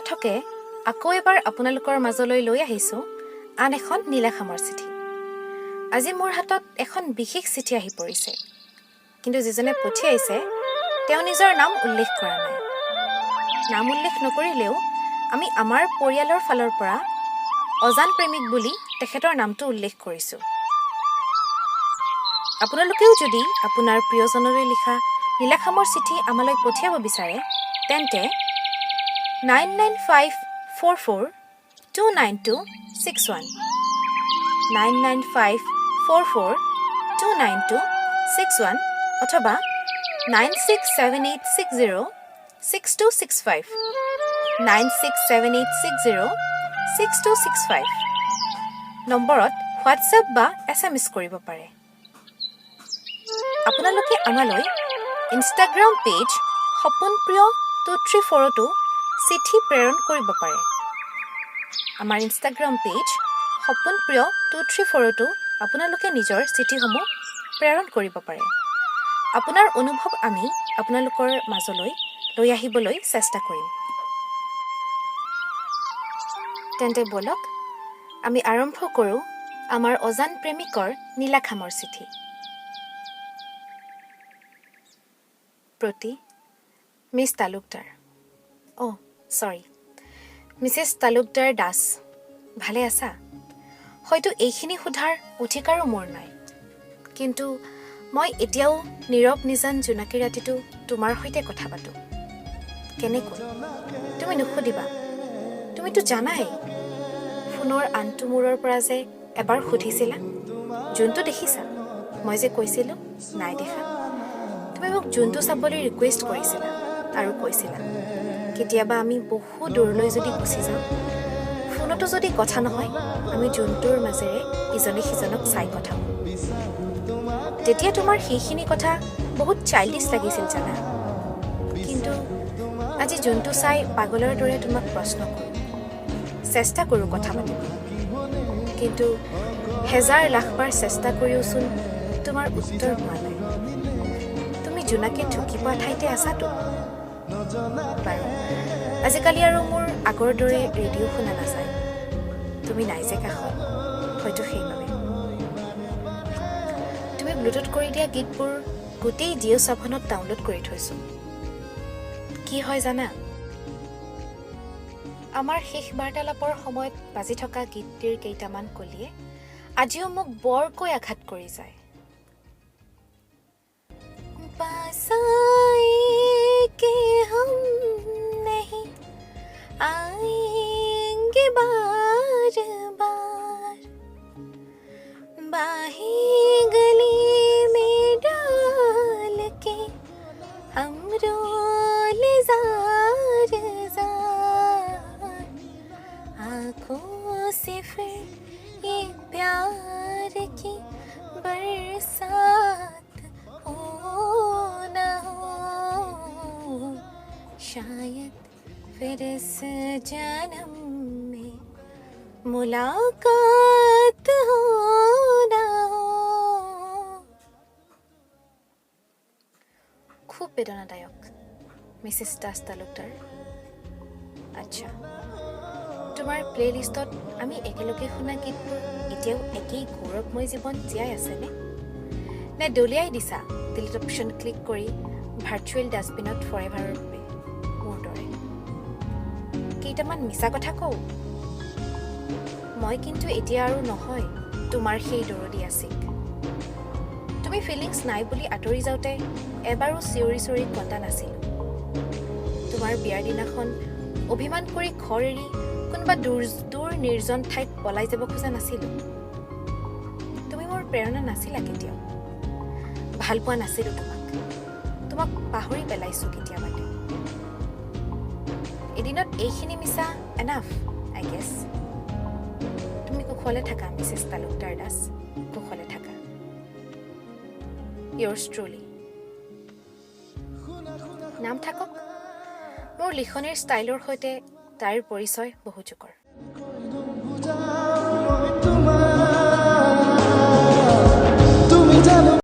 পাঠকে আকৌ এবাৰ আপোনালোকৰ মাজলৈ লৈ আহিছোঁ আন এখন নীলা খামৰ চিঠি। আজি মোৰ হাতত এখন বিশেষ চিঠি আহি পৰিছে, কিন্তু যিজনে পঠিয়াইছে তেওঁ নিজৰ নাম উল্লেখ কৰা নাই। নাম উল্লেখ নকৰিলেও আমি আমাৰ পৰিয়ালৰ ফালৰ পৰা অজান প্ৰেমিক বুলি তেখেতৰ নামটো উল্লেখ কৰিছোঁ। আপোনালোকেও যদি আপোনাৰ প্ৰিয়জনলৈ লিখা নীলা খামৰ চিঠি আমালৈ পঠিয়াব বিচাৰে তেন্তে 9954429261 9954429261 অথবা 9678606265 9678606265 নম্বৰত হোৱাটছএপ বা assamese কৰিব পাৰে। আপোনালোকে আমালৈ ইনষ্টাগ্ৰাম পেজ সপোনপ্ৰিয়2342 চিঠি প্ৰেৰণ কৰিব পাৰে। আমাৰ ইনষ্টাগ্ৰাম পেজ সপোনপ্ৰিয়2342 আপোনালোকে নিজৰ চিঠিসমূহ প্ৰেৰণ কৰিব পাৰে। আপোনাৰ অনুভৱ আমি আপোনালোকৰ মাজলৈ লৈ আহিবলৈ চেষ্টা কৰিম। তেন্তে বলক আমি আৰম্ভ কৰোঁ আমাৰ অজান প্ৰেমিকৰ নীলা খামৰ চিঠি। প্ৰতি মিছ তালুকদাৰ, মিছেছ তালুকদাৰ দাস, ভালে আছা? হয়তো এইখিনি সোধাৰ অধিকাৰো মোৰ নাই, কিন্তু মই এতিয়াও নীৰৱ নিজান জোনাকী ৰাতিটো তোমাৰ সৈতে কথা পাতোঁ। কেনেকৈ? তুমি নুসুধিবা, তুমিতো জানাই। ফোনৰ আনটো মূৰৰ পৰা যে এবাৰ সুধিছিলা, যোনটো দেখিছা, মই যে কৈছিলোঁ নাই দেখা। তুমি মোক যোনটো চাবলৈ ৰিকুৱেষ্ট কৰিছিলা আৰু কৈছিলা কেতিয়াবা আমি বহু দূৰলৈ যদি গুচি যাওঁ, ফোনতো যদি কথা নহয়, আমি যোনটোৰ মাজেৰে ইজনে সিজনক চাই কথা কওঁ। তেতিয়া তোমাৰ সেইখিনি কথা বহুত চাইল্ডিছ লাগিছিল জানা, কিন্তু আজি যোনটো চাই পাগলৰ দৰে তোমাক প্ৰশ্ন কৰোঁ, চেষ্টা কৰোঁ কথা পাতিব, কিন্তু হেজাৰ লাখবাৰ চেষ্টা কৰিওচোন তোমাৰ উত্তৰ পোৱা নাই। তুমি জোনাকে ঢুকি পোৱা ঠাইতে আছাতো। বাৰু, আজিকালি আৰু মোৰ আগৰ দৰে ৰেডিঅ' শুনা নাযায়, তুমি নাই যে কাষত, হয়তো সেইবাবে। তুমি ব্লুটুথ কৰি দিয়া গীতবোৰ গোটেই জিঅ' ছাভনত ডাউনলোড কৰি থৈছোঁ। কি হয় জানা, আমাৰ শেষ বাৰ্তালাপৰ সময়ত বাজি থকা গীতটিৰ কেইটামান কলিয়ে আজিও মোক বৰকৈ আঘাত কৰি যায়। পাছাকে হম নেহি আয়েংগে বাৰ বাৰ, বাহে গলি মে ডাল के हमरो ले जार जार, आँखों से फिर ये प्यार की बरसात हो ना हो, शायद फिर इस जन्म में मुलाकात हो ना हो। খুব বেদনাদায়ক মিছেছ দাস তালুকদাৰ। আচ্ছা, তোমাৰ প্লে'লিষ্টত আমি একেলগে শুনা গীতবোৰ এতিয়াও একেই গৌৰৱময় জীৱন জীয়াই আছেনে? নে দলিয়াই দিছা ডিলিট অপশ্যন ক্লিক কৰি ভাৰ্চুৱেল ডাষ্টবিনত ফৰএভাৰৰ বাবে মোৰ দৰে? কেইটামান মিছা কথা কওঁ, মই কিন্তু এতিয়া আৰু নহয় তোমাৰ সেই দৰদী আছিক। তুমি ফিলিংছ নাই বুলি আঁতৰি যাওঁতে এবাৰো চিঞৰি চিঞৰি কন্দা নাছিলোঁ। তোমাৰ বিয়াৰ দিনাখন অভিমান কৰি ঘৰ এৰি কোনোবা দূৰ নিৰ্জন ঠাইত পলাই যাব খোজা নাছিলোঁ। তুমি মোৰ প্ৰেৰণা নাছিলা কেতিয়াও, ভাল পোৱা নাছিলোঁ তোমাক পাহৰি পেলাইছোঁ কেতিয়াবাতে। এদিনত এইখিনি মিছা এনাফ আই গেছ। তুমি কুশলে থাকা মিছেছ তালুকদাৰ দাস, কুশলে থাকা। Yours truly। নাম থাকক, মোৰ লিখনিৰ ষ্টাইলৰ সৈতে তাইৰ পৰিচয় বহু যুগৰ।